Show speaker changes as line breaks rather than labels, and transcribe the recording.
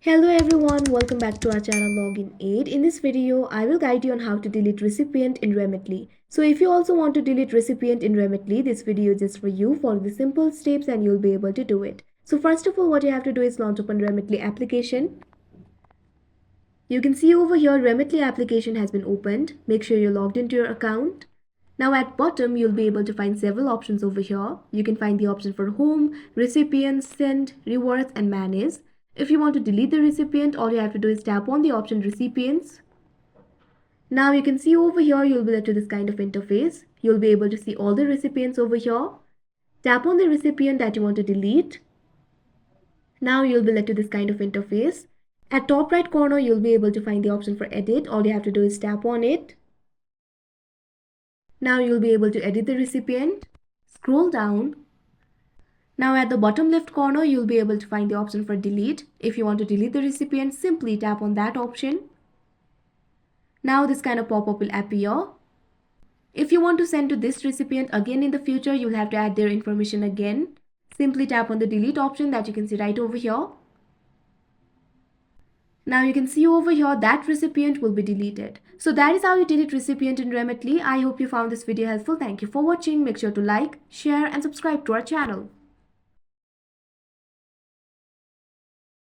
Hello everyone, welcome back to our channel Login Aid. In this video, I will guide you on how to delete recipient in Remitly. So if you also want to delete recipient in Remitly, this video is just for you. Follow the simple steps and you'll be able to do it. So first of all, what you have to do is launch open Remitly application. You can see over here Remitly application has been opened. Make sure you're logged into your account. Now at bottom, you'll be able to find several options over here. You can find the option for home, recipients, send, rewards and manage. If you want to delete the recipient, all you have to do is tap on the option recipients. Now you can see over here, you'll be led to this kind of interface. You'll be able to see all the recipients over here. Tap on the recipient that you want to delete. Now you'll be led to this kind of interface. At top right corner, you'll be able to find the option for edit. All you have to do is tap on it. Now you'll be able to edit the recipient. Scroll down. Now at the bottom left corner, you'll be able to find the option for delete. If you want to delete the recipient, simply tap on that option. Now this kind of pop-up will appear. If you want to send to this recipient again in the future, you'll have to add their information again. Simply tap on the delete option that you can see right over here. Now you can see over here that recipient will be deleted. So that is how you delete recipient in Remitly. I hope you found this video helpful. Thank you for watching. Make sure to like, share and subscribe to our channel.